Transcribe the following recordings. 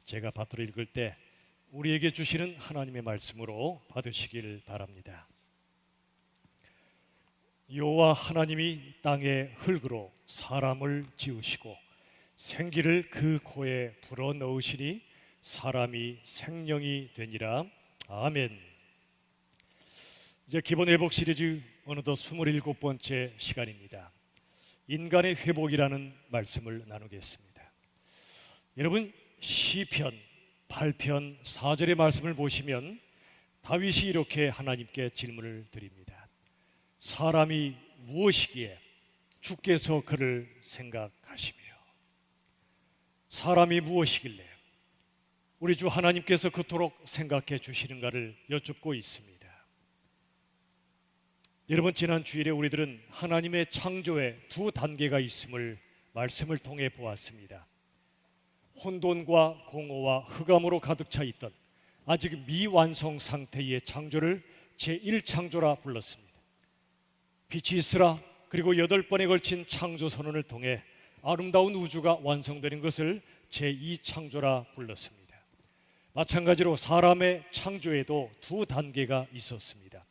제가 받들어 읽을 때 우리에게 주시는 하나님의 말씀으로 받으시길 바랍니다. 여호와 하나님이 땅의 흙으로 사람을 지으시고 생기를 그 코에 불어넣으시니 사람이 생명이 되니라. 아멘. 이제 기본 회복 시리즈 어느덧 27번째 시간입니다. 인간의 회복이라는 말씀을 나누겠습니다. 여러분, 시편 8편 4절의 말씀을 보시면 다윗이 이렇게 하나님께 질문을 드립니다. 사람이 무엇이기에 주께서 그를 생각하시며, 사람이 무엇이길래 우리 주 하나님께서 그토록 생각해 주시는가를 여쭙고 있습니다. 여러분, 지난 주일에 우리들은 하나님의 창조에 두 단계가 있음을 말씀을 통해 보았습니다. 혼돈과 공허와 흑암으로 가득 차 있던 아직 미완성 상태의 창조를 제1창조라 불렀습니다. 빛이 있으라, 그리고 8번에 걸친 창조 선언을 통해 아름다운 우주가 완성되는 것을 제2창조라 불렀습니다. 마찬가지로 사람의 창조에도 두 단계가 있었습니다.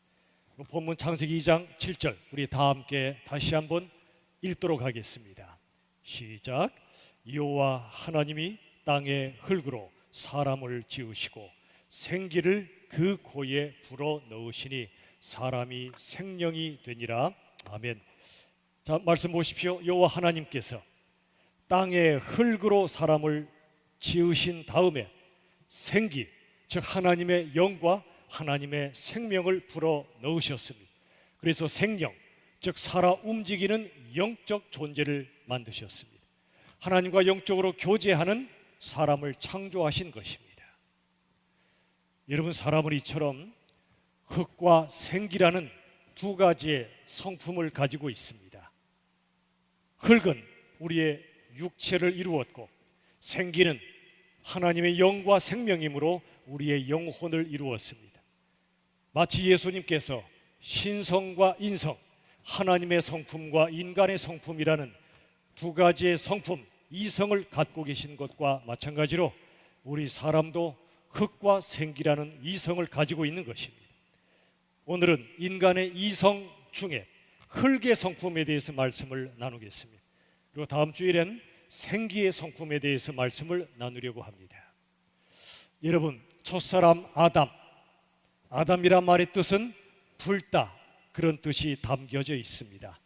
본문 창세기 2장 7절 우리 다 함께 다시 한번 읽도록 하겠습니다. 시작. 여호와 하나님이 땅의 흙으로 사람을 지으시고 생기를 그 코에 불어 넣으시니 사람이 생명이 되니라. 아멘. 자, 말씀 보십시오. 여호와 하나님께서 땅의 흙으로 사람을 지으신 다음에 생기, 즉 하나님의 영과 하나님의 생명을 불어 넣으셨습니다. 그래서 생명, 즉 살아 움직이는 영적 존재를 만드셨습니다. 하나님과 영적으로 교제하는 사람을 창조하신 것입니다. 여러분, 사람은 이처럼 흙과 생기라는 두 가지의 성품을 가지고 있습니다. 흙은 우리의 육체를 이루었고, 생기는 하나님의 영과 생명이므로 우리의 영혼을 이루었습니다. 마치 예수님께서 신성과 인성, 하나님의 성품과 인간의 성품이라는 두 가지의 성품, 이성을 갖고 계신 것과 마찬가지로 우리 사람도 흙과 생기라는 이성을 가지고 있는 것입니다. 오늘은 인간의 이성 중에 흙의 성품에 대해서 말씀을 나누겠습니다. 그리고 다음 주일엔 생기의 성품에 대해서 말씀을 나누려고 합니다. 여러분, 첫사람 아담이란 말의 뜻은 붉다, 그런 뜻이 담겨져 있습니다.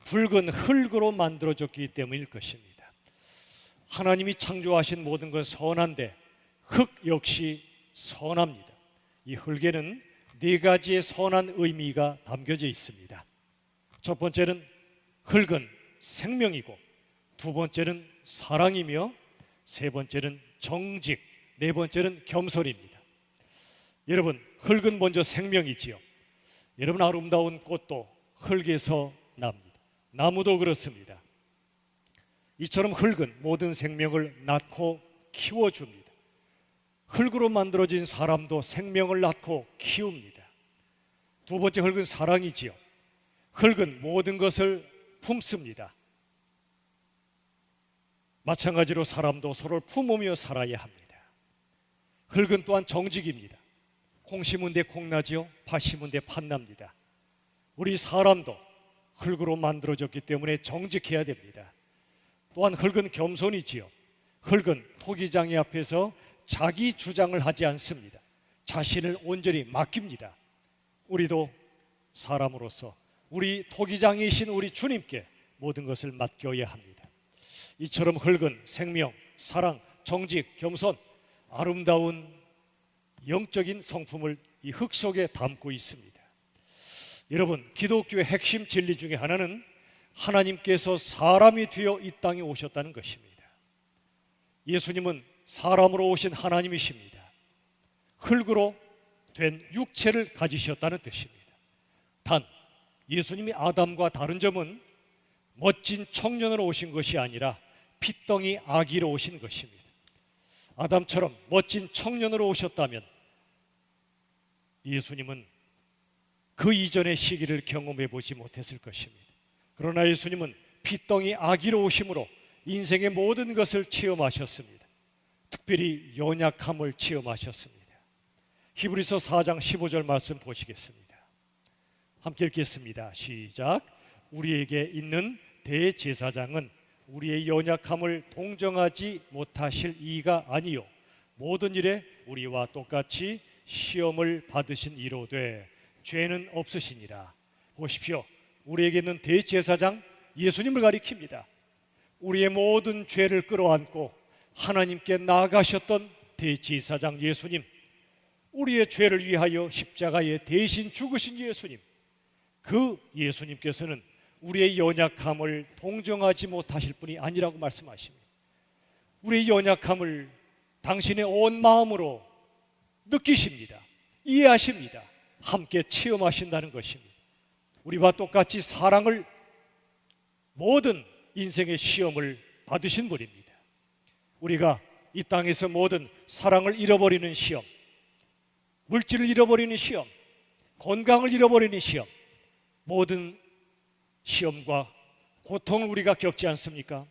붉은 흙으로 만들어졌기 때문일 것입니다. 하나님이 창조하신 모든 건 선한데 흙 역시 선합니다. 이 흙에는 네 가지의 선한 의미가 담겨져 있습니다. 첫 번째는 흙은 생명이고, 두 번째는 사랑이며, 세 번째는 정직, 네 번째는 겸손입니다. 여러분, 흙은 먼저 생명이지요. 여러분, 아름다운 꽃도 흙에서 납니다. 나무도 그렇습니다. 이처럼 흙은 모든 생명을 낳고 키워줍니다. 흙으로 만들어진 사람도 생명을 낳고 키웁니다. 두 번째, 흙은 사랑이지요. 흙은 모든 것을 품습니다. 마찬가지로 사람도 서로를 품으며 살아야 합니다. 흙은 또한 정직입니다. 콩 심은 데 콩나지요, 팥 심은 데 팥납니다. 우리 사람도 흙으로 만들어졌기 때문에 정직해야 됩니다. 또한 흙은 겸손이지요. 흙은 토기장이 앞에서 자기 주장을 하지 않습니다. 자신을 온전히 맡깁니다. 우리도 사람으로서 우리 토기장이신 우리 주님께 모든 것을 맡겨야 합니다. 이처럼 흙은 생명, 사랑, 정직, 겸손, 아름다운 영적인 성품을 이 흙 속에 담고 있습니다. 여러분, 기독교의 핵심 진리 중에 하나는 하나님께서 사람이 되어 이 땅에 오셨다는 것입니다. 예수님은 사람으로 오신 하나님이십니다. 흙으로 된 육체를 가지셨다는 뜻입니다. 단, 예수님이 아담과 다른 점은 멋진 청년으로 오신 것이 아니라 핏덩이 아기로 오신 것입니다. 아담처럼 멋진 청년으로 오셨다면 예수님은 그 이전의 시기를 경험해 보지 못했을 것입니다. 그러나 예수님은 핏덩이 아기로 오심으로 인생의 모든 것을 체험하셨습니다. 특별히 연약함을 체험하셨습니다. 히브리서 4장 15절 말씀 보시겠습니다. 함께 읽겠습니다. 시작. 우리에게 있는 대제사장은 우리의 연약함을 동정하지 못하실 이가 아니요 모든 일에 우리와 똑같이 시험을 받으신 이로되 죄는 없으시니라. 보십시오. 우리에게 있는 대제사장 예수님을 가리킵니다. 우리의 모든 죄를 끌어안고 하나님께 나아가셨던 대제사장 예수님, 우리의 죄를 위하여 십자가에 대신 죽으신 예수님, 그 예수님께서는 우리의 연약함을 동정하지 못하실 분이 아니라고 말씀하십니다. 우리의 연약함을 당신의 온 마음으로 느끼십니다. 이해하십니다. 함께 체험하신다는 것입니다. 우리와 똑같이 사랑을, 모든 인생의 시험을 받으신 분입니다. 우리가 이 땅에서 모든 사랑을 잃어버리는 시험, 물질을 잃어버리는 시험, 건강을 잃어버리는 시험, 모든 시험과 고통을 우리가 겪지 않습니까?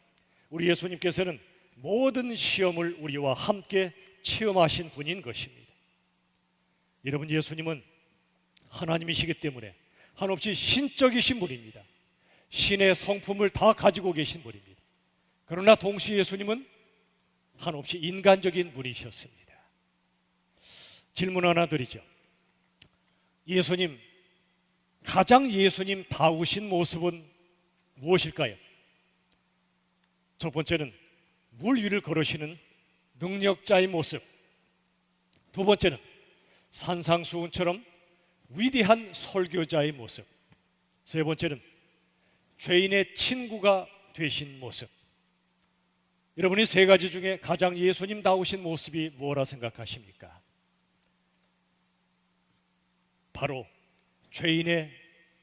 우리 예수님께서는 모든 시험을 우리와 함께 체험하신 분인 것입니다. 여러분, 예수님은 하나님이시기 때문에 한없이 신적이신 분입니다. 신의 성품을 다 가지고 계신 분입니다. 그러나 동시에 예수님은 한없이 인간적인 분이셨습니다. 질문 하나 드리죠. 예수님, 가장 예수님다우신 모습은 무엇일까요? 첫 번째는 물 위를 걸으시는 능력자의 모습, 두 번째는 산상수훈처럼 위대한 설교자의 모습, 세 번째는 죄인의 친구가 되신 모습. 여러분이 세 가지 중에 가장 예수님다우신 모습이 뭐라 생각하십니까? 바로 죄인의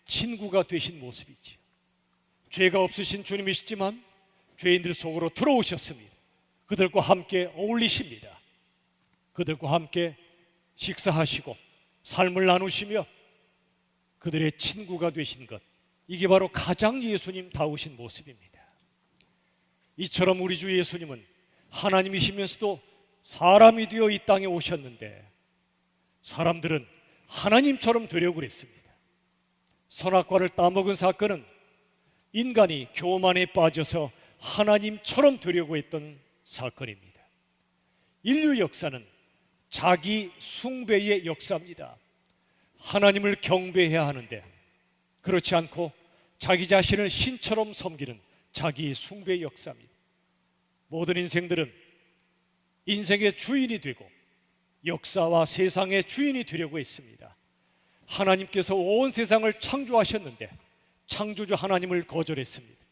친구가 되신 모습이지요. 죄가 없으신 주님이시지만 죄인들 속으로 들어오셨습니다. 그들과 함께 어울리십니다. 그들과 함께 식사하시고 삶을 나누시며 그들의 친구가 되신 것, 이게 바로 가장 예수님다우신 모습입니다. 이처럼 우리 주 예수님은 하나님이시면서도 사람이 되어 이 땅에 오셨는데 사람들은 하나님처럼 되려고 그랬습니다. 선악과를 따먹은 사건은 인간이 교만에 빠져서 하나님처럼 되려고 했던 사건입니다. 인류 역사는 자기 숭배의 역사입니다. 하나님을 경배해야 하는데 그렇지 않고 자기 자신을 신처럼 섬기는 자기 숭배의 역사입니다. 모든 인생들은 인생의 주인이 되고 역사와 세상의 주인이 되려고 했습니다. 하나님께서 온 세상을 창조하셨는데 창조주 하나님을 거절했습니다.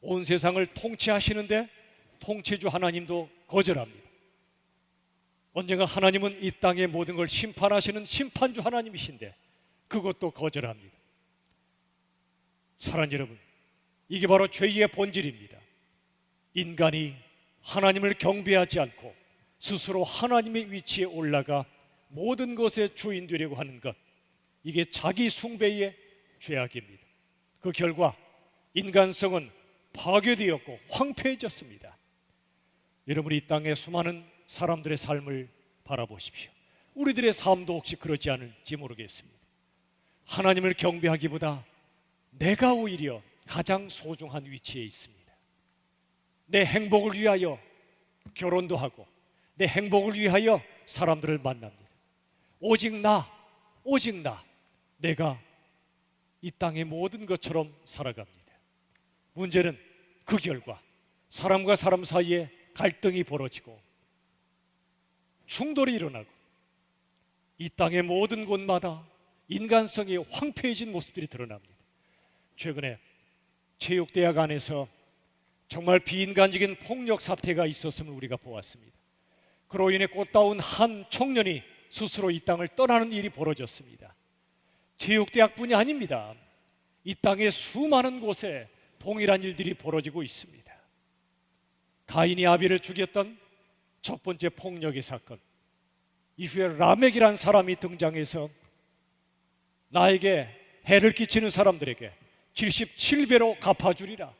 온 세상을 통치하시는데 통치주 하나님도 거절합니다. 언젠가 하나님은 이 땅의 모든 걸 심판하시는 심판주 하나님이신데 그것도 거절합니다. 사랑하는 여러분, 이게 바로 죄의 본질입니다. 인간이 하나님을 경배하지 않고 스스로 하나님의 위치에 올라가 모든 것의 주인 되려고 하는 것, 이게 자기 숭배의 죄악입니다. 그 결과 인간성은 파괴되었고 황폐해졌습니다. 여러분이 이 땅의 수많은 사람들의 삶을 바라보십시오. 우리들의 삶도 혹시 그러지 않을지 모르겠습니다. 하나님을 경배하기보다 내가 오히려 가장 소중한 위치에 있습니다. 내 행복을 위하여 결혼도 하고 내 행복을 위하여 사람들을 만납니다. 오직 나, 내가 이 땅의 모든 것처럼 살아갑니다. 문제는 그 결과 사람과 사람 사이에 갈등이 벌어지고 충돌이 일어나고 이 땅의 모든 곳마다 인간성이 황폐해진 모습들이 드러납니다. 최근에 체육대학 안에서 정말 비인간적인 폭력 사태가 있었음을 우리가 보았습니다. 그로 인해 꽃다운 한 청년이 스스로 이 땅을 떠나는 일이 벌어졌습니다. 체육대학뿐이 아닙니다. 이 땅의 수많은 곳에 동일한 일들이 벌어지고 있습니다. 가인이 아벨을 죽였던 첫 번째 폭력의 사건, 이후에 라멕이라는 사람이 등장해서 나에게 해를 끼치는 사람들에게 77배로 갚아주리라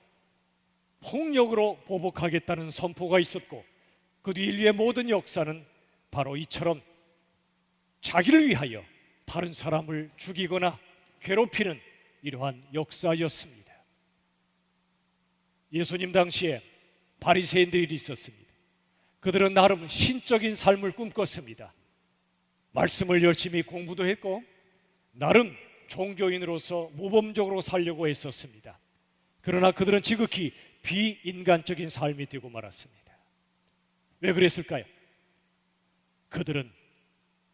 폭력으로 보복하겠다는 선포가 있었고 그 뒤 인류의 모든 역사는 바로 이처럼 자기를 위하여 다른 사람을 죽이거나 괴롭히는 이러한 역사였습니다. 예수님 당시에 바리새인들이 있었습니다. 그들은 나름 신적인 삶을 꿈꿨습니다. 말씀을 열심히 공부도 했고 나름 종교인으로서 모범적으로 살려고 했었습니다. 그러나 그들은 지극히 비인간적인 삶이 되고 말았습니다. 왜 그랬을까요? 그들은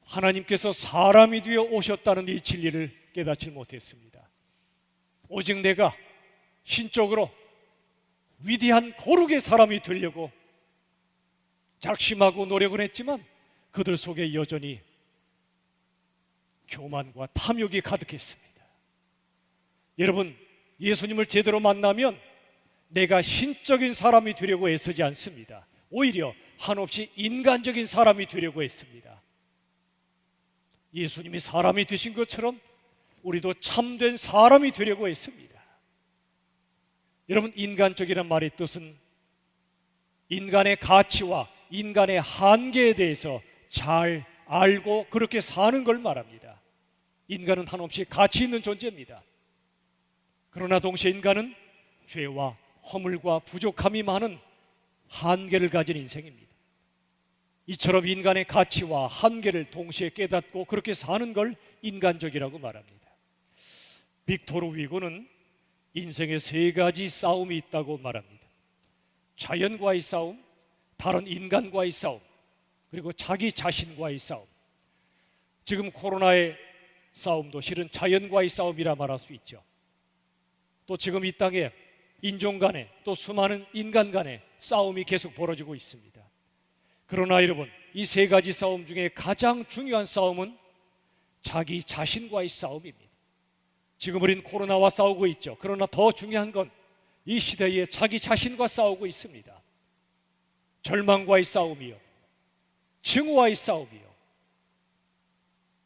하나님께서 사람이 되어 오셨다는 이 진리를 깨닫지 못했습니다. 오직 내가 신적으로 위대한 거룩의 사람이 되려고 작심하고 노력은 했지만 그들 속에 여전히 교만과 탐욕이 가득했습니다. 여러분, 예수님을 제대로 만나면 내가 신적인 사람이 되려고 애쓰지 않습니다. 오히려 한없이 인간적인 사람이 되려고 했습니다. 예수님이 사람이 되신 것처럼 우리도 참된 사람이 되려고 했습니다. 여러분, 인간적이라는 말의 뜻은 인간의 가치와 인간의 한계에 대해서 잘 알고 그렇게 사는 걸 말합니다. 인간은 한없이 가치 있는 존재입니다. 그러나 동시에 인간은 죄와 허물과 부족함이 많은 한계를 가진 인생입니다. 이처럼 인간의 가치와 한계를 동시에 깨닫고 그렇게 사는 걸 인간적이라고 말합니다. 빅토르 위고는 인생에 세 가지 싸움이 있다고 말합니다. 자연과의 싸움, 다른 인간과의 싸움, 그리고 자기 자신과의 싸움. 지금 코로나의 싸움도 실은 자연과의 싸움이라 말할 수 있죠. 또 지금 이 땅에 인종 간에 또 수많은 인간 간의 싸움이 계속 벌어지고 있습니다. 그러나 여러분, 이 세 가지 싸움 중에 가장 중요한 싸움은 자기 자신과의 싸움입니다. 지금 우린 코로나와 싸우고 있죠. 그러나 더 중요한 건 이 시대에 자기 자신과 싸우고 있습니다. 절망과의 싸움이요, 증오와의 싸움이요,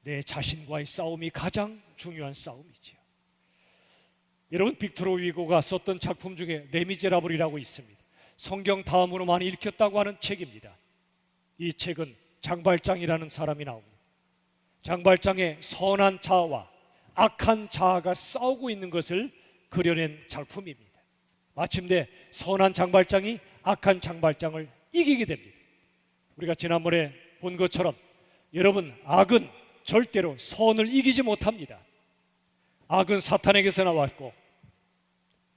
내 자신과의 싸움이 가장 중요한 싸움이지요. 여러분, 빅토르 위고가 썼던 작품 중에 레미제라블이라고 있습니다. 성경 다음으로 많이 읽혔다고 하는 책입니다. 이 책은 장발장이라는 사람이 나옵니다. 장발장의 선한 자아와 악한 자아가 싸우고 있는 것을 그려낸 작품입니다. 마침내 선한 장발장이 악한 장발장을 이기게 됩니다. 우리가 지난번에 본 것처럼 여러분, 악은 절대로 선을 이기지 못합니다. 악은 사탄에게서 나왔고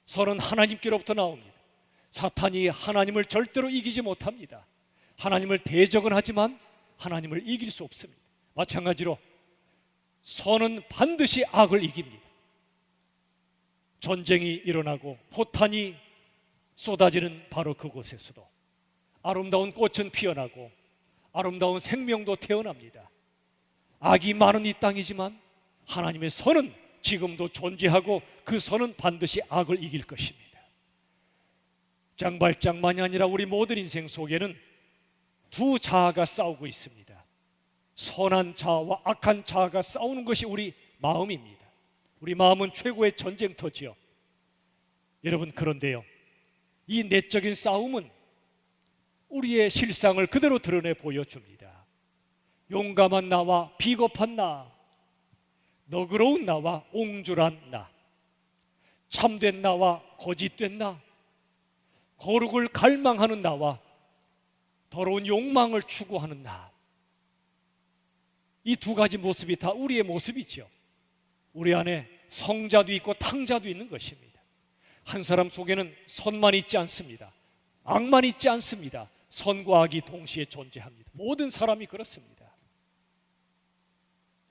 선은 하나님께로부터 나옵니다. 사탄이 하나님을 절대로 이기지 못합니다. 하나님을 대적은 하지만 하나님을 이길 수 없습니다. 마찬가지로 선은 반드시 악을 이깁니다. 전쟁이 일어나고 포탄이 쏟아지는 바로 그곳에서도 아름다운 꽃은 피어나고 아름다운 생명도 태어납니다. 악이 많은 이 땅이지만 하나님의 선은 지금도 존재하고 그 선은 반드시 악을 이길 것입니다. 장발장만이 아니라 우리 모든 인생 속에는 두 자아가 싸우고 있습니다. 선한 자아와 악한 자아가 싸우는 것이 우리 마음입니다. 우리 마음은 최고의 전쟁터지요. 여러분, 그런데요, 이 내적인 싸움은 우리의 실상을 그대로 드러내 보여줍니다. 용감한 나와 비겁한 나, 너그러운 나와 옹졸한 나, 참된 나와 거짓된 나, 거룩을 갈망하는 나와 더러운 욕망을 추구하는 나. 이 두 가지 모습이 다 우리의 모습이죠. 우리 안에 성자도 있고 탕자도 있는 것입니다. 한 사람 속에는 선만 있지 않습니다. 악만 있지 않습니다. 선과 악이 동시에 존재합니다. 모든 사람이 그렇습니다.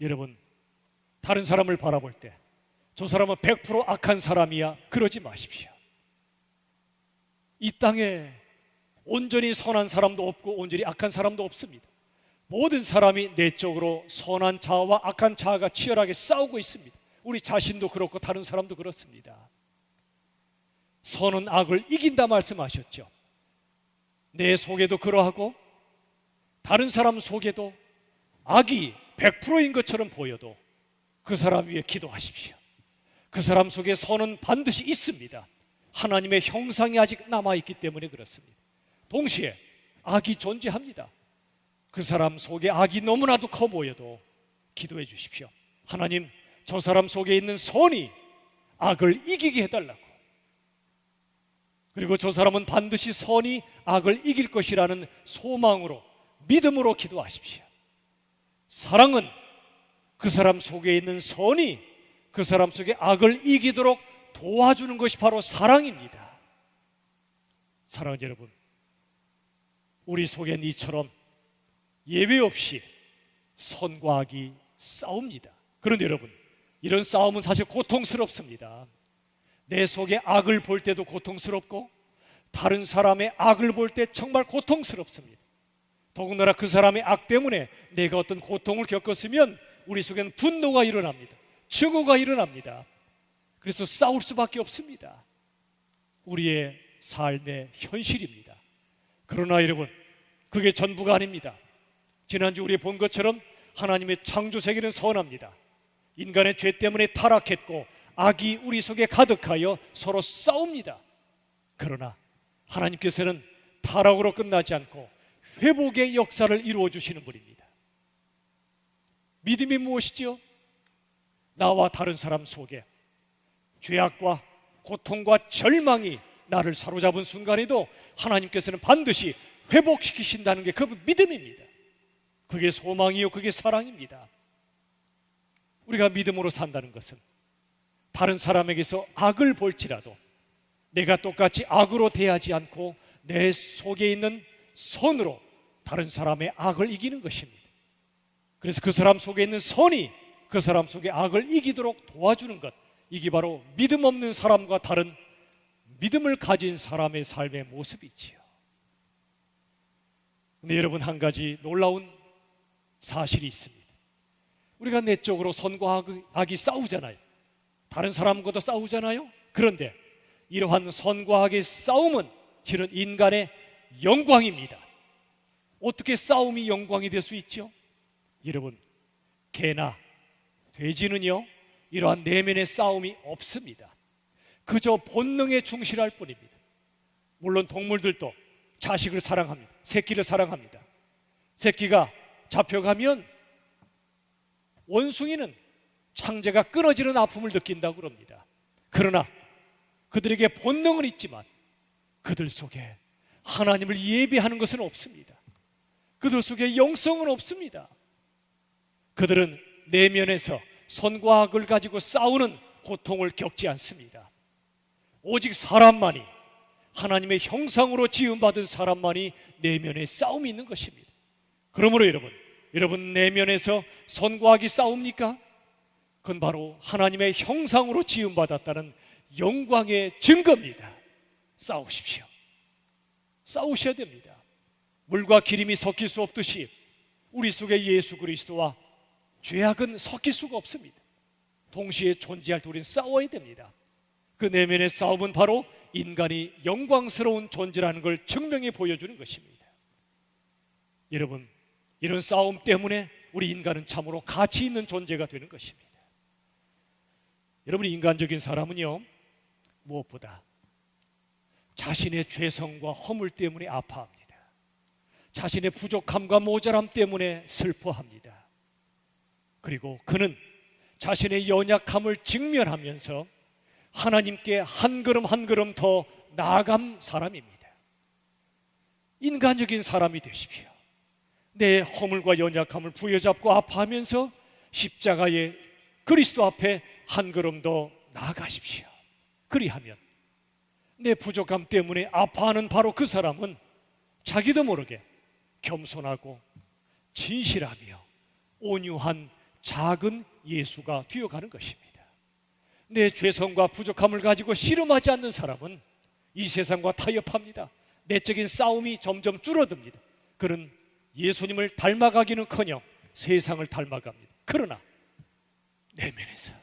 여러분, 다른 사람을 바라볼 때 저 사람은 100% 악한 사람이야, 그러지 마십시오. 이 땅에 온전히 선한 사람도 없고 온전히 악한 사람도 없습니다. 모든 사람이 내적으로 선한 자아와 악한 자아가 치열하게 싸우고 있습니다. 우리 자신도 그렇고 다른 사람도 그렇습니다. 선은 악을 이긴다 말씀하셨죠. 내 속에도 그러하고 다른 사람 속에도 악이 100%인 것처럼 보여도 그 사람 위해 기도하십시오. 그 사람 속에 선은 반드시 있습니다. 하나님의 형상이 아직 남아있기 때문에 그렇습니다. 동시에 악이 존재합니다. 그 사람 속에 악이 너무나도 커 보여도 기도해 주십시오. 하나님, 저 사람 속에 있는 선이 악을 이기게 해달라고. 그리고 저 사람은 반드시 선이 악을 이길 것이라는 소망으로, 믿음으로 기도하십시오. 사랑은 그 사람 속에 있는 선이 그 사람 속에 악을 이기도록 도와주는 것이 바로 사랑입니다. 사랑하는 여러분, 우리 속엔 이처럼 예외 없이 선과 악이 싸웁니다. 그런데 여러분, 이런 싸움은 사실 고통스럽습니다. 내 속에 악을 볼 때도 고통스럽고 다른 사람의 악을 볼 때 정말 고통스럽습니다. 더군다나 그 사람의 악 때문에 내가 어떤 고통을 겪었으면 우리 속에는 분노가 일어납니다. 증오가 일어납니다. 그래서 싸울 수밖에 없습니다. 우리의 삶의 현실입니다. 그러나 여러분, 그게 전부가 아닙니다. 지난주 우리 본 것처럼 하나님의 창조 세계는 선합니다. 인간의 죄 때문에 타락했고 악이 우리 속에 가득하여 서로 싸웁니다. 그러나 하나님께서는 타락으로 끝나지 않고 회복의 역사를 이루어 주시는 분입니다. 믿음이 무엇이지요? 나와 다른 사람 속에 죄악과 고통과 절망이 나를 사로잡은 순간에도 하나님께서는 반드시 회복시키신다는 게 그 믿음입니다. 그게 소망이요, 그게 사랑입니다. 우리가 믿음으로 산다는 것은 다른 사람에게서 악을 볼지라도 내가 똑같이 악으로 대하지 않고 내 속에 있는 선으로 다른 사람의 악을 이기는 것입니다. 그래서 그 사람 속에 있는 선이 그 사람 속에 악을 이기도록 도와주는 것, 이게 바로 믿음 없는 사람과 다른 믿음을 가진 사람의 삶의 모습이지요. 근데 여러분, 한 가지 놀라운 사실이 있습니다. 우리가 내적으로 선과 악이 싸우잖아요. 다른 사람과도 싸우잖아요. 그런데 이러한 선과 악의 싸움은 실은 인간의 영광입니다. 어떻게 싸움이 영광이 될 수 있죠? 여러분, 개나 돼지는요, 이러한 내면의 싸움이 없습니다. 그저 본능에 충실할 뿐입니다. 물론 동물들도 자식을 사랑합니다. 새끼를 사랑합니다. 새끼가 잡혀가면 원숭이는 창제가 끊어지는 아픔을 느낀다고 그럽니다. 그러나 그들에게 본능은 있지만 그들 속에 하나님을 예배하는 것은 없습니다. 그들 속에 영성은 없습니다. 그들은 내면에서 선과 악을 가지고 싸우는 고통을 겪지 않습니다. 오직 사람만이, 하나님의 형상으로 지음받은 사람만이 내면에 싸움이 있는 것입니다. 그러므로 여러분 내면에서 선과 악이 싸웁니까? 그건 바로 하나님의 형상으로 지음받았다는 영광의 증거입니다. 싸우십시오. 싸우셔야 됩니다. 물과 기름이 섞일 수 없듯이 우리 속에 예수 그리스도와 죄악은 섞일 수가 없습니다. 동시에 존재할 때 우리는 싸워야 됩니다. 그 내면의 싸움은 바로 인간이 영광스러운 존재라는 걸 증명해 보여주는 것입니다. 여러분, 이런 싸움 때문에 우리 인간은 참으로 가치 있는 존재가 되는 것입니다. 여러분, 인간적인 사람은요, 무엇보다 자신의 죄성과 허물 때문에 아파합니다. 자신의 부족함과 모자람 때문에 슬퍼합니다. 그리고 그는 자신의 연약함을 직면하면서 하나님께 한 걸음 한 걸음 더 나아간 사람입니다. 인간적인 사람이 되십시오. 내 허물과 연약함을 부여잡고 아파하면서 십자가의 그리스도 앞에 한 걸음 더 나아가십시오. 그리하면 내 부족함 때문에 아파하는 바로 그 사람은 자기도 모르게 겸손하고 진실하며 온유한 작은 예수가 되어가는 것입니다. 내 죄성과 부족함을 가지고 씨름하지 않는 사람은 이 세상과 타협합니다. 내적인 싸움이 점점 줄어듭니다. 그는 예수님을 닮아가기는커녕 세상을 닮아갑니다. 그러나 내면에서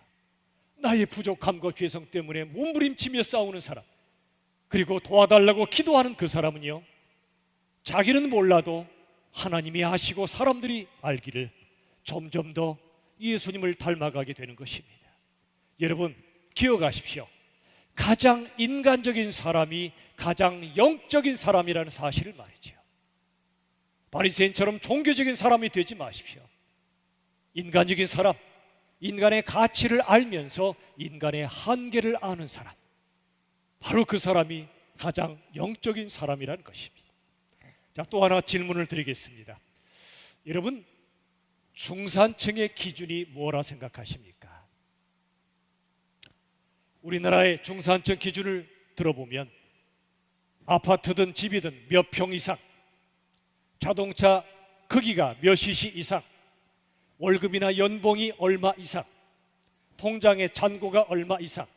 나의 부족함과 죄성 때문에 몸부림치며 싸우는 사람, 그리고 도와달라고 기도하는 그 사람은요, 자기는 몰라도 하나님이 아시고 사람들이 알기를 점점 더 예수님을 닮아가게 되는 것입니다. 여러분, 기억하십시오. 가장 인간적인 사람이 가장 영적인 사람이라는 사실을 말이죠. 바리새인처럼 종교적인 사람이 되지 마십시오. 인간적인 사람, 인간의 가치를 알면서 인간의 한계를 아는 사람, 바로 그 사람이 가장 영적인 사람이라는 것입니다. 자, 또 하나 질문을 드리겠습니다. 여러분, 중산층의 기준이 뭐라 생각하십니까? 우리나라의 중산층 기준을 들어보면 아파트든 집이든 몇 평 이상, 자동차 크기가 몇 cc 이상, 월급이나 연봉이 얼마 이상, 통장의 잔고가 얼마 이상,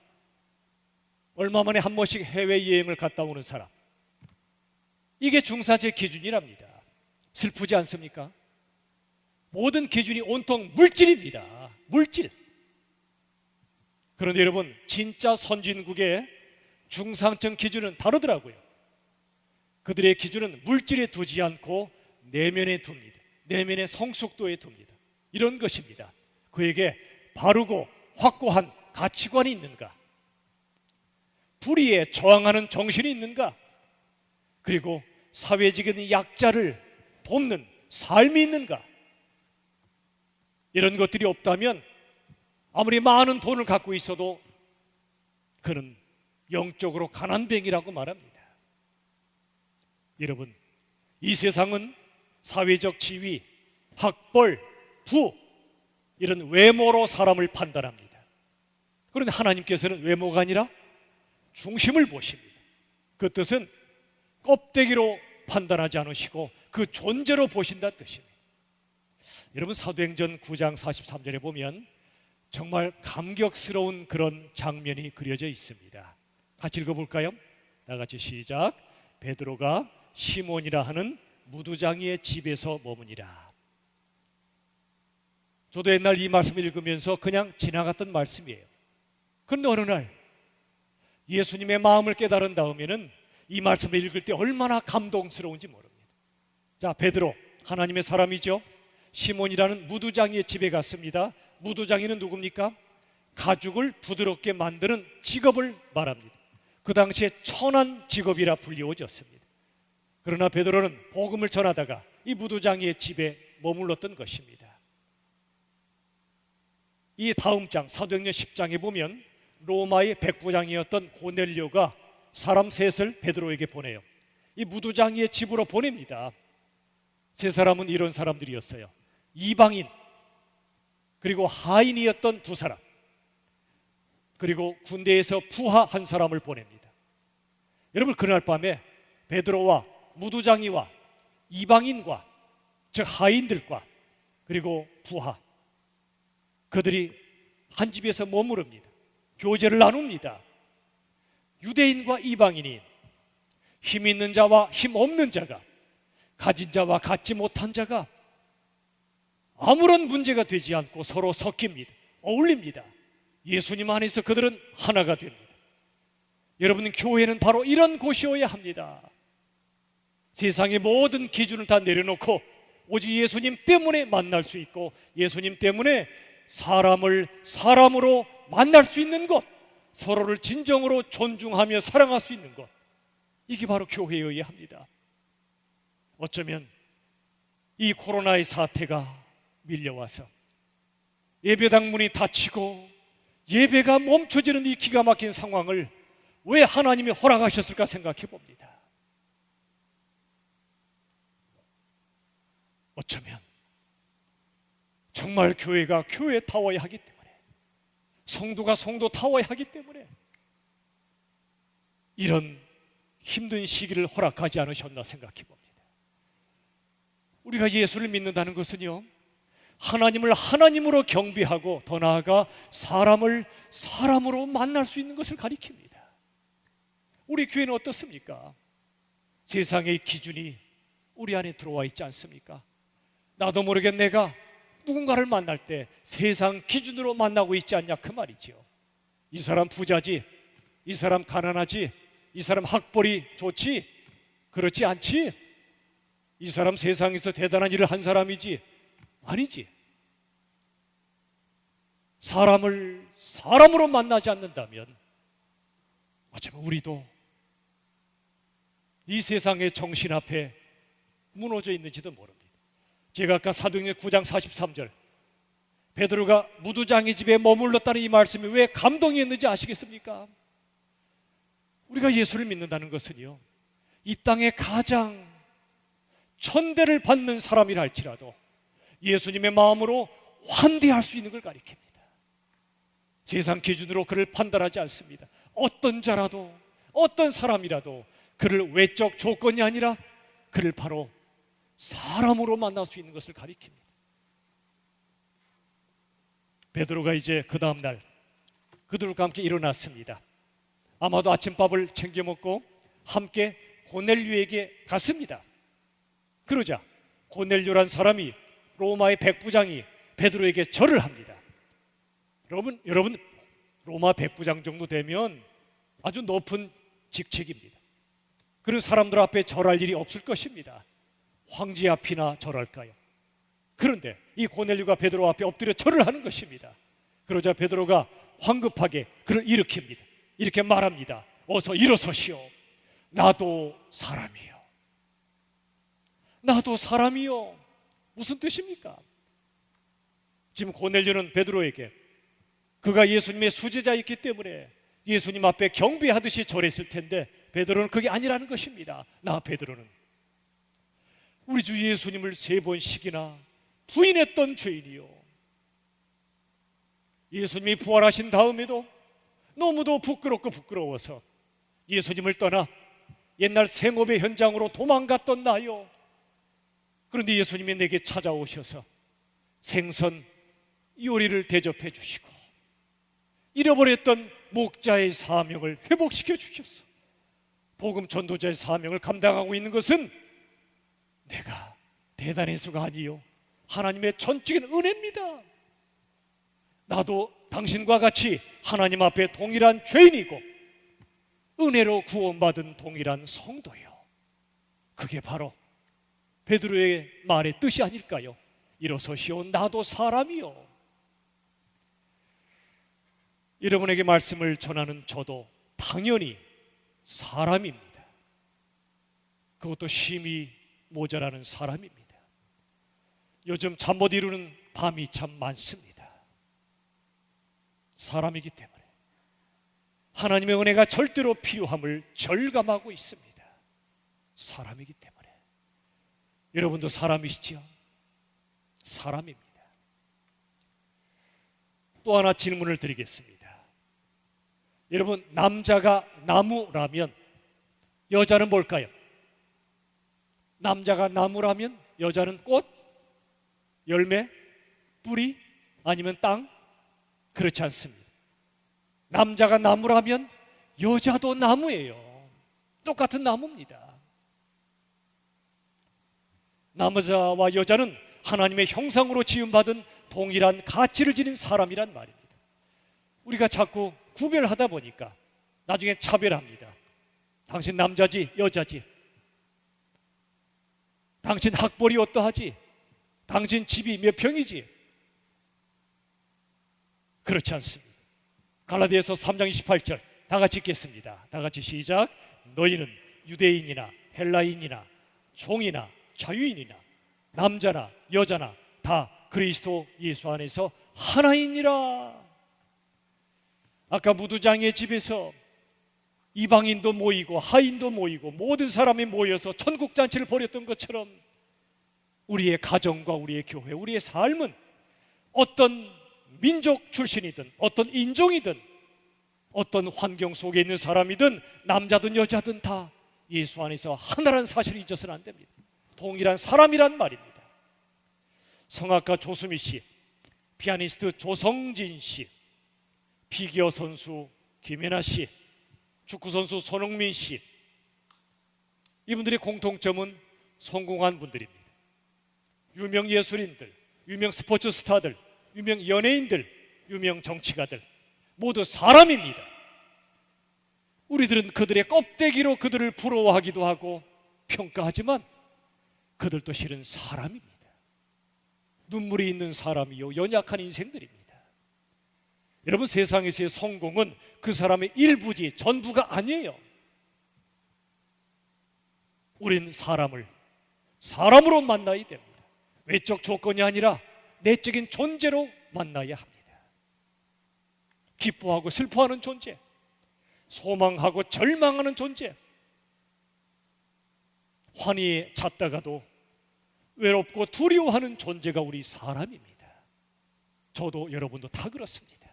얼마 만에 한 번씩 해외여행을 갔다 오는 사람, 이게 중산층의 기준이랍니다. 슬프지 않습니까? 모든 기준이 온통 물질입니다. 물질. 그런데 여러분, 진짜 선진국의 중산층 기준은 다르더라고요. 그들의 기준은 물질에 두지 않고 내면에 둡니다. 내면의 성숙도에 둡니다. 이런 것입니다. 그에게 바르고 확고한 가치관이 있는가? 불의에 저항하는 정신이 있는가? 그리고 사회적인 약자를 돕는 삶이 있는가? 이런 것들이 없다면 아무리 많은 돈을 갖고 있어도 그는 영적으로 가난뱅이라고 말합니다. 여러분, 이 세상은 사회적 지위, 학벌, 부, 이런 외모로 사람을 판단합니다. 그런데 하나님께서는 외모가 아니라 중심을 보십니다. 그 뜻은 껍데기로 판단하지 않으시고 그 존재로 보신다는 뜻입니다. 여러분, 사도행전 9장 43절에 보면 정말 감격스러운 그런 장면이 그려져 있습니다. 같이 읽어볼까요? 나같이 시작. 베드로가 시몬이라 하는 무두장이의 집에서 머무니라. 저도 옛날 이 말씀을 읽으면서 그냥 지나갔던 말씀이에요. 그런데 어느 날 예수님의 마음을 깨달은 다음에는 이 말씀을 읽을 때 얼마나 감동스러운지 모릅니다. 자, 베드로, 하나님의 사람이죠. 시몬이라는 무두장이의 집에 갔습니다. 무두장이는 누굽니까? 가죽을 부드럽게 만드는 직업을 말합니다. 그 당시에 천한 직업이라 불리워졌습니다. 그러나 베드로는 복음을 전하다가 이 무두장이의 집에 머물렀던 것입니다. 이 다음 장 사도행전 10장에 보면 로마의 백부장이었던 고넬료가 사람 셋을 베드로에게 보내요. 이 무두장이의 집으로 보냅니다. 세 사람은 이런 사람들이었어요. 이방인, 그리고 하인이었던 두 사람, 그리고 군대에서 부하 한 사람을 보냅니다. 여러분, 그날 밤에 베드로와 무두장이와 이방인과, 즉 하인들과 그리고 부하, 그들이 한 집에서 머무릅니다. 교제를 나눕니다. 유대인과 이방인이, 힘 있는 자와 힘 없는 자가, 가진 자와 갖지 못한 자가 아무런 문제가 되지 않고 서로 섞입니다. 어울립니다. 예수님 안에서 그들은 하나가 됩니다. 여러분, 교회는 바로 이런 곳이어야 합니다. 세상의 모든 기준을 다 내려놓고 오직 예수님 때문에 만날 수 있고, 예수님 때문에 사람을 사람으로 만날 수 있는 것, 서로를 진정으로 존중하며 사랑할 수 있는 것, 이게 바로 교회여야 합니다. 어쩌면 이 코로나의 사태가 밀려와서 예배당 문이 닫히고 예배가 멈춰지는 이 기가 막힌 상황을 왜 하나님이 허락하셨을까 생각해 봅니다. 어쩌면 정말 교회가 교회타워야 하기 때문에, 성도가 성도타워야 하기 때문에 이런 힘든 시기를 허락하지 않으셨나 생각해 봅니다. 우리가 예수를 믿는다는 것은요, 하나님을 하나님으로 경배하고 더 나아가 사람을 사람으로 만날 수 있는 것을 가리킵니다. 우리 교회는 어떻습니까? 세상의 기준이 우리 안에 들어와 있지 않습니까? 나도 모르게 내가 누군가를 만날 때 세상 기준으로 만나고 있지 않냐, 그 말이죠. 이 사람 부자지, 이 사람 가난하지, 이 사람 학벌이 좋지, 그렇지 않지, 이 사람 세상에서 대단한 일을 한 사람이지, 아니지. 사람을 사람으로 만나지 않는다면 어쩌면 우리도 이 세상의 정신 앞에 무너져 있는지도 모릅니다. 제가 아까 사도행전 9장 43절 베드로가 무두장의 집에 머물렀다는 이 말씀이 왜 감동이었는지 아시겠습니까? 우리가 예수를 믿는다는 것은요, 이 땅에 가장 천대를 받는 사람이라 할지라도 예수님의 마음으로 환대할 수 있는 걸 가리킵니다. 세상 기준으로 그를 판단하지 않습니다. 어떤 자라도, 어떤 사람이라도 그를 외적 조건이 아니라 그를 바로 사람으로 만날 수 있는 것을 가리킵니다. 베드로가 이제 그 다음 날 그들과 함께 일어났습니다. 아마도 아침밥을 챙겨 먹고 함께 고넬료에게 갔습니다. 그러자 고넬료란 사람이, 로마의 백부장이 베드로에게 절을 합니다. 여러분 로마 백부장 정도 되면 아주 높은 직책입니다. 그런 사람들 앞에 절할 일이 없을 것입니다. 황제 앞이나 절할까요? 그런데 이 고넬료가 베드로 앞에 엎드려 절을 하는 것입니다. 그러자 베드로가 황급하게 그를 일으킵니다. 이렇게 말합니다. 어서 일어서시오. 나도 사람이요. 나도 사람이요. 무슨 뜻입니까? 지금 고넬료는 베드로에게 그가 예수님의 수제자였기 때문에 예수님 앞에 경배하듯이 절했을 텐데, 베드로는 그게 아니라는 것입니다. 나 베드로는 우리 주 예수님을 3번씩이나 부인했던 죄인이요, 예수님이 부활하신 다음에도 너무도 부끄럽고 부끄러워서 예수님을 떠나 옛날 생업의 현장으로 도망갔던 나요. 그런데 예수님이 내게 찾아오셔서 생선 요리를 대접해 주시고 잃어버렸던 목자의 사명을 회복시켜 주셨어. 복음 전도자의 사명을 감당하고 있는 것은 내가 대단해서가 아니요, 하나님의 전적인 은혜입니다. 나도 당신과 같이 하나님 앞에 동일한 죄인이고 은혜로 구원받은 동일한 성도요. 그게 바로 베드로의 말의 뜻이 아닐까요? 일어서시오, 나도 사람이요. 여러분에게 말씀을 전하는 저도 당연히 사람입니다. 그것도 심히 모자라는 사람입니다. 요즘 잠 못 이루는 밤이 참 많습니다. 사람이기 때문에 하나님의 은혜가 절대로 필요함을 절감하고 있습니다. 사람이기 때문에. 여러분도 사람이시지요? 사람입니다. 또 하나 질문을 드리겠습니다. 여러분, 남자가 나무라면 여자는 뭘까요? 남자가 나무라면 여자는 꽃, 열매, 뿌리, 아니면 땅? 그렇지 않습니다. 남자가 나무라면 여자도 나무예요. 똑같은 나무입니다. 남자와 여자는 하나님의 형상으로 지음받은 동일한 가치를 지닌 사람이란 말입니다. 우리가 자꾸 구별하다 보니까 나중에 차별합니다. 당신 남자지, 여자지. 당신 학벌이 어떠하지? 당신 집이 몇 평이지? 그렇지 않습니다. 갈라디아서 3장 28절 다 같이 읽겠습니다. 다 같이 시작. 너희는 유대인이나 헬라인이나 종이나 자유인이나 남자나 여자나 다 그리스도 예수 안에서 하나이니라. 아까 무두장의 집에서 이방인도 모이고 하인도 모이고 모든 사람이 모여서 천국잔치를 벌였던 것처럼 우리의 가정과 우리의 교회, 우리의 삶은 어떤 민족 출신이든 어떤 인종이든 어떤 환경 속에 있는 사람이든 남자든 여자든 다 예수 안에서 하나라는 사실을 잊어서는 안 됩니다. 동일한 사람이란 말입니다. 성악가 조수미 씨, 피아니스트 조성진 씨, 피기어 선수 김연아 씨, 축구 선수 손흥민 씨, 이분들의 공통점은 성공한 분들입니다. 유명 예술인들, 유명 스포츠 스타들, 유명 연예인들, 유명 정치가들 모두 사람입니다. 우리들은 그들의 껍데기로 그들을 부러워하기도 하고 평가하지만 그들도 실은 사람입니다. 눈물이 있는 사람이요, 연약한 인생들입니다. 여러분, 세상에서의 성공은 그 사람의 일부지 전부가 아니에요. 우린 사람을 사람으로 만나야 됩니다. 외적 조건이 아니라 내적인 존재로 만나야 합니다. 기뻐하고 슬퍼하는 존재, 소망하고 절망하는 존재, 환희에 찼다가도 외롭고 두려워하는 존재가 우리 사람입니다. 저도 여러분도 다 그렇습니다.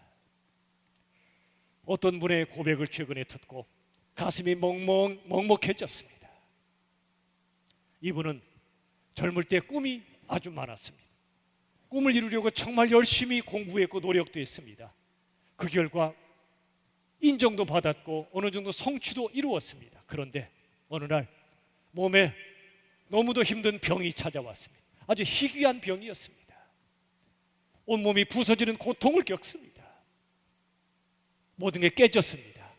어떤 분의 고백을 최근에 듣고 가슴이 먹먹해졌습니다. 이분은 젊을 때 꿈이 아주 많았습니다. 꿈을 이루려고 정말 열심히 공부했고 노력도 했습니다. 그 결과 인정도 받았고 어느 정도 성취도 이루었습니다. 그런데 어느 날 몸에 너무도 힘든 병이 찾아왔습니다. 아주 희귀한 병이었습니다. 온몸이 부서지는 고통을 겪습니다. 모든 게 깨졌습니다.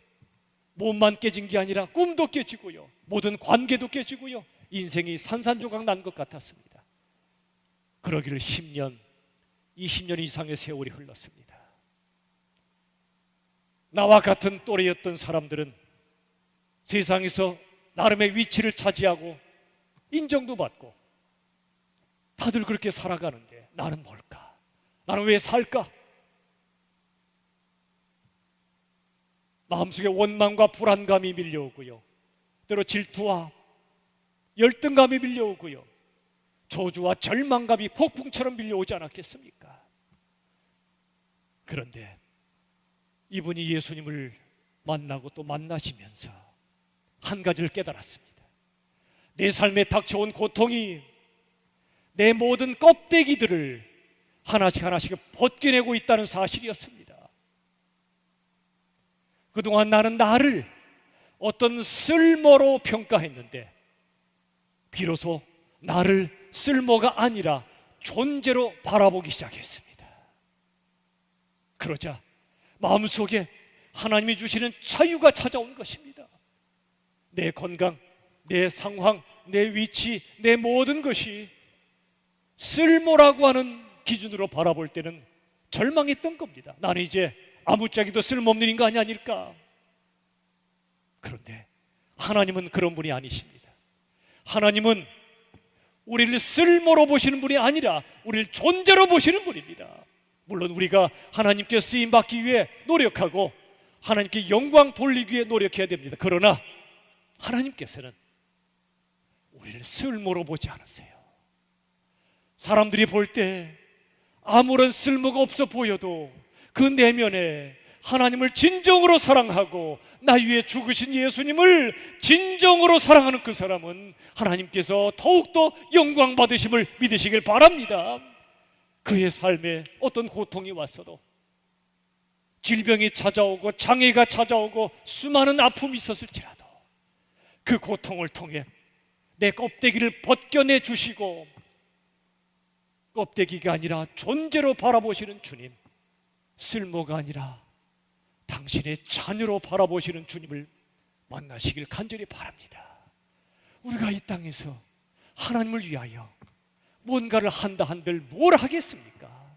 몸만 깨진 게 아니라 꿈도 깨지고요, 모든 관계도 깨지고요, 인생이 산산조각 난 것 같았습니다. 그러기를 10년, 20년 이상의 세월이 흘렀습니다. 나와 같은 또래였던 사람들은 세상에서 나름의 위치를 차지하고 인정도 받고 다들 그렇게 살아가는데 나는 뭘까? 나는 왜 살까? 마음속에 원망과 불안감이 밀려오고요, 때로 질투와 열등감이 밀려오고요, 저주와 절망감이 폭풍처럼 밀려오지 않았겠습니까? 그런데 이분이 예수님을 만나고 또 만나시면서 한 가지를 깨달았습니다. 내 삶에 닥쳐온 고통이 내 모든 껍데기들을 하나씩 하나씩 벗겨내고 있다는 사실이었습니다. 그동안 나는 나를 어떤 쓸모로 평가했는데 비로소 나를 쓸모가 아니라 존재로 바라보기 시작했습니다. 그러자 마음속에 하나님이 주시는 자유가 찾아온 것입니다. 내 건강, 내 상황, 내 위치, 내 모든 것이 쓸모라고 하는 기준으로 바라볼 때는 절망했던 겁니다. 나는 이제 아무짝에도 쓸모없는 인간이 아닐까. 그런데 하나님은 그런 분이 아니십니다. 하나님은 우리를 쓸모로 보시는 분이 아니라 우리를 존재로 보시는 분입니다. 물론 우리가 하나님께 쓰임받기 위해 노력하고 하나님께 영광 돌리기 위해 노력해야 됩니다. 그러나 하나님께서는 우리를 쓸모로 보지 않으세요. 사람들이 볼 때 아무런 쓸모가 없어 보여도 그 내면에 하나님을 진정으로 사랑하고 나 위해 죽으신 예수님을 진정으로 사랑하는 그 사람은 하나님께서 더욱더 영광 받으심을 믿으시길 바랍니다. 그의 삶에 어떤 고통이 왔어도, 질병이 찾아오고 장애가 찾아오고 수많은 아픔이 있었을지라도 그 고통을 통해 내 껍데기를 벗겨내 주시고 껍데기가 아니라 존재로 바라보시는 주님, 쓸모가 아니라 당신의 자녀로 바라보시는 주님을 만나시길 간절히 바랍니다. 우리가 이 땅에서 하나님을 위하여 뭔가를 한다 한들 뭘 하겠습니까?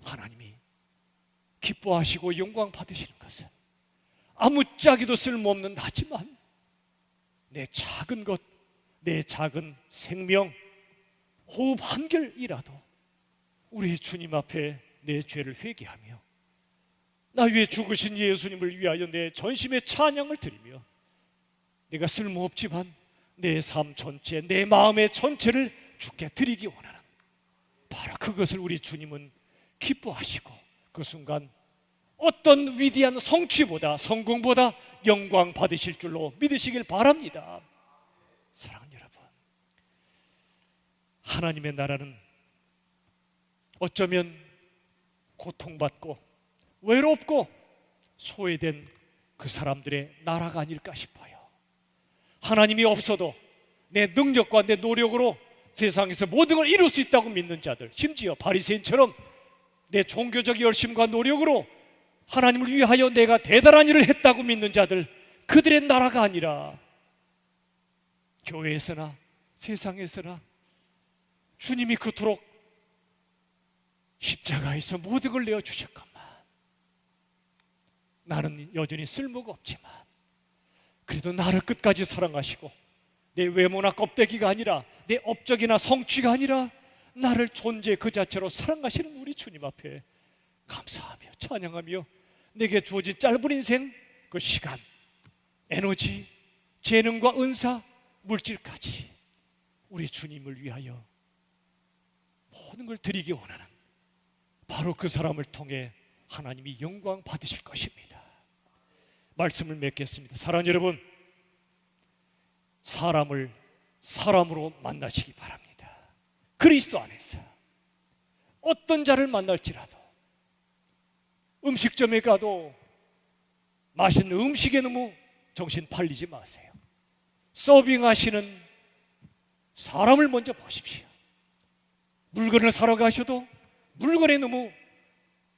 하나님이 기뻐하시고 영광 받으시는 것은 아무짝에도 쓸모없는 나지만 내 작은 것, 내 작은 생명, 호흡 한결이라도 우리 주님 앞에 내 죄를 회개하며 나 위해 죽으신 예수님을 위하여 내 전심의 찬양을 드리며 내가 쓸모없지만 내 삶 전체, 내 마음의 전체를 주께 드리기 원하는, 바로 그것을 우리 주님은 기뻐하시고 그 순간 어떤 위대한 성취보다, 성공보다 영광 받으실 줄로 믿으시길 바랍니다. 사랑하는 여러분, 하나님의 나라는 어쩌면 고통받고 외롭고 소외된 그 사람들의 나라가 아닐까 싶어요. 하나님이 없어도 내 능력과 내 노력으로 세상에서 모든 걸 이룰 수 있다고 믿는 자들, 심지어 바리새인처럼 내 종교적 열심과 노력으로 하나님을 위하여 내가 대단한 일을 했다고 믿는 자들, 그들의 나라가 아니라 교회에서나 세상에서나 주님이 그토록 십자가에서 모든 걸 내어주셨건만 나는 여전히 쓸모가 없지만 그래도 나를 끝까지 사랑하시고 내 외모나 껍데기가 아니라, 내 업적이나 성취가 아니라 나를 존재 그 자체로 사랑하시는 우리 주님 앞에 감사하며 찬양하며 내게 주어진 짧은 인생, 그 시간, 에너지, 재능과 은사, 물질까지 우리 주님을 위하여 모든 걸 드리기 원하는, 바로 그 사람을 통해 하나님이 영광 받으실 것입니다. 말씀을 맺겠습니다. 사랑하는 여러분, 사람을 사람으로 만나시기 바랍니다. 그리스도 안에서 어떤 자를 만날지라도, 음식점에 가도 맛있는 음식에 너무 정신 팔리지 마세요. 서빙하시는 사람을 먼저 보십시오. 물건을 사러 가셔도 물건에 너무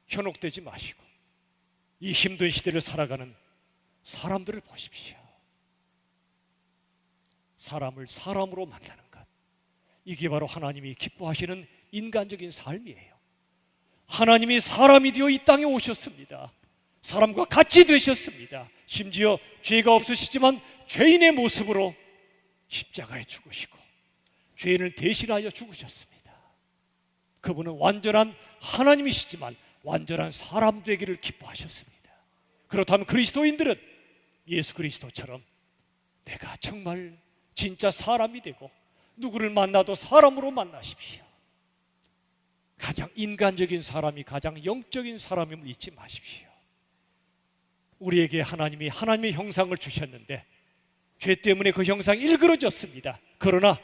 현혹되지 마시고 이 힘든 시대를 살아가는 사람들을 보십시오. 사람을 사람으로 만나는 것, 이게 바로 하나님이 기뻐하시는 인간적인 삶이에요. 하나님이 사람이 되어 이 땅에 오셨습니다. 사람과 같이 되셨습니다. 심지어 죄가 없으시지만 죄인의 모습으로 십자가에 죽으시고 죄인을 대신하여 죽으셨습니다. 그분은 완전한 하나님이시지만 완전한 사람 되기를 기뻐하셨습니다. 그렇다면 그리스도인들은 예수 그리스도처럼 내가 정말 진짜 사람이 되고 누구를 만나도 사람으로 만나십시오. 가장 인간적인 사람이 가장 영적인 사람임을 잊지 마십시오. 우리에게 하나님이 하나님의 형상을 주셨는데 죄 때문에 그 형상이 일그러졌습니다. 그러나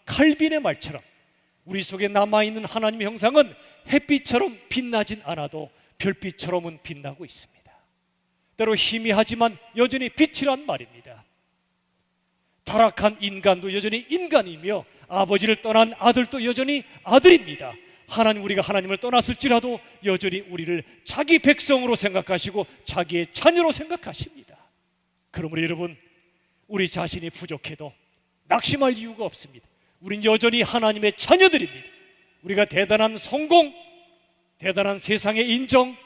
칼빈의 말처럼 우리 속에 남아있는 하나님의 형상은 햇빛처럼 빛나진 않아도 별빛처럼은 빛나고 있습니다. 때로 희미하지만 여전히 빛이란 말입니다. 타락한 인간도 여전히 인간이며 아버지를 떠난 아들도 여전히 아들입니다. 우리가 하나님을 떠났을지라도 여전히 우리를 자기 백성으로 생각하시고 자기의 자녀로 생각하십니다. 그러므로 여러분, 우리 자신이 부족해도 낙심할 이유가 없습니다. 우린 여전히 하나님의 자녀들입니다. 우리가 대단한 성공, 대단한 세상의 인정,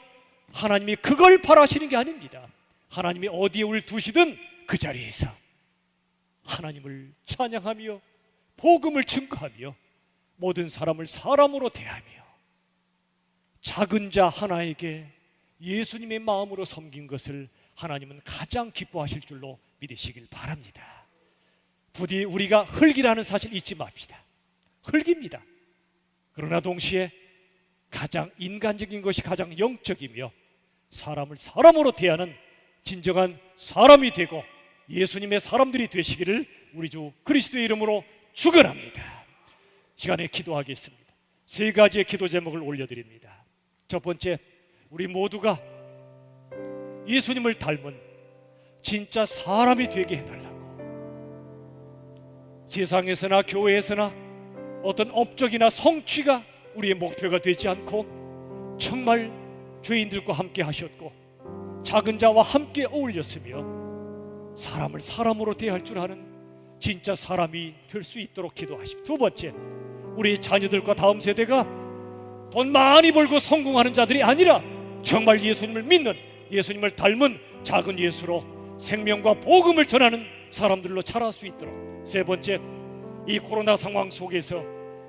하나님이 그걸 바라시는 게 아닙니다. 하나님이 어디에 우리를 두시든 그 자리에서 하나님을 찬양하며 복음을 증거하며 모든 사람을 사람으로 대하며 작은 자 하나에게 예수님의 마음으로 섬긴 것을 하나님은 가장 기뻐하실 줄로 믿으시길 바랍니다. 부디 우리가 흙이라는 사실 잊지 맙시다. 흙입니다. 그러나 동시에 가장 인간적인 것이 가장 영적이며 사람을 사람으로 대하는 진정한 사람이 되고 예수님의 사람들이 되시기를 우리 주 그리스도의 이름으로 축원합니다. 시간에 기도하겠습니다. 세 가지의 기도 제목을 올려드립니다. 첫 번째, 우리 모두가 예수님을 닮은 진짜 사람이 되게 해달라고. 세상에서나 교회에서나 어떤 업적이나 성취가 우리의 목표가 되지 않고 정말 죄인들과 함께 하셨고 작은 자와 함께 어울렸으며 사람을 사람으로 대할 줄 아는 진짜 사람이 될 수 있도록 기도하십시오. 두 번째, 우리 자녀들과 다음 세대가 돈 많이 벌고 성공하는 자들이 아니라 정말 예수님을 믿는, 예수님을 닮은 작은 예수로 생명과 복음을 전하는 사람들로 자랄 수 있도록. 세 번째, 이 코로나 상황 속에서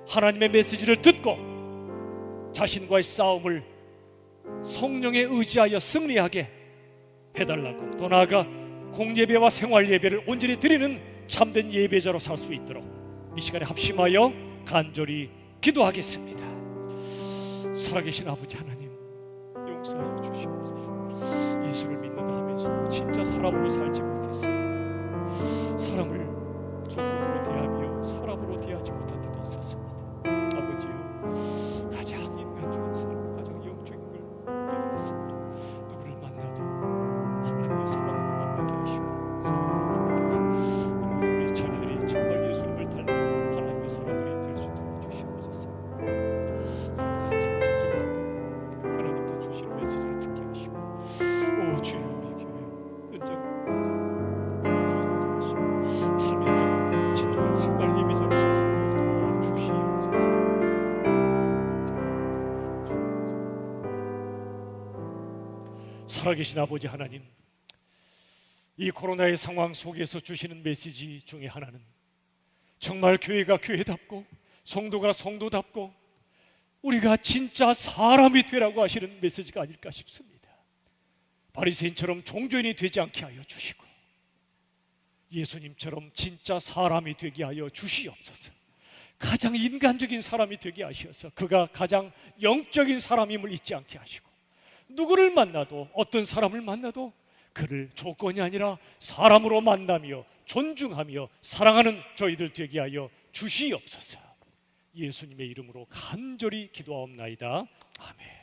하나님의 메시지를 듣고 자신과의 싸움을 성령에 의지하여 승리하게 해달라고. 또 나아가 공예배와 생활예배를 온전히 드리는 참된 예배자로 살 수 있도록 이 시간에 합심하여 간절히 기도하겠습니다. 살아계신 아버지 하나님, 용서하여 주시옵소서. 예수를 믿는다 하면서도 진짜 사람으로 살지 못했습니다. 사람을 조건으로 대하며 사람으로 대하지 못한 일이 있었습니다. 아버지요, 가장 인간적인 삶, 가장 영적인 걸 깨달았습니다. 누구를 만나도 하나님의 사람으로 만나게 하시고 사람으로 만나게 하시고 우리 자녀들이 정말 예수님을 닮은 하나님의 사람들이 될 수 있도록 주시옵소서. 하나님께 주시는 메시지를 듣게 하시고, 오 주여, 우리 교회 현장 삶의 현장 진정한 생활 예배자로 설 수 있도록 도와주시옵소서. 살아계신 아버지 하나님, 이 코로나의 상황 속에서 주시는 메시지 중에 하나는 정말 교회가 교회답고 성도가 성도답고 우리가 진짜 사람이 되라고 하시는 메시지가 아닐까 싶습니다. 바리새인처럼 종교인이 되지 않게 하여 주시고 예수님처럼 진짜 사람이 되게 하여 주시옵소서. 가장 인간적인 사람이 되게 하셔서 그가 가장 영적인 사람임을 잊지 않게 하시고 누구를 만나도 어떤 사람을 만나도 그를 조건이 아니라 사람으로 만나며 존중하며 사랑하는 저희들 되게 하여 주시옵소서. 예수님의 이름으로 간절히 기도하옵나이다. 아멘.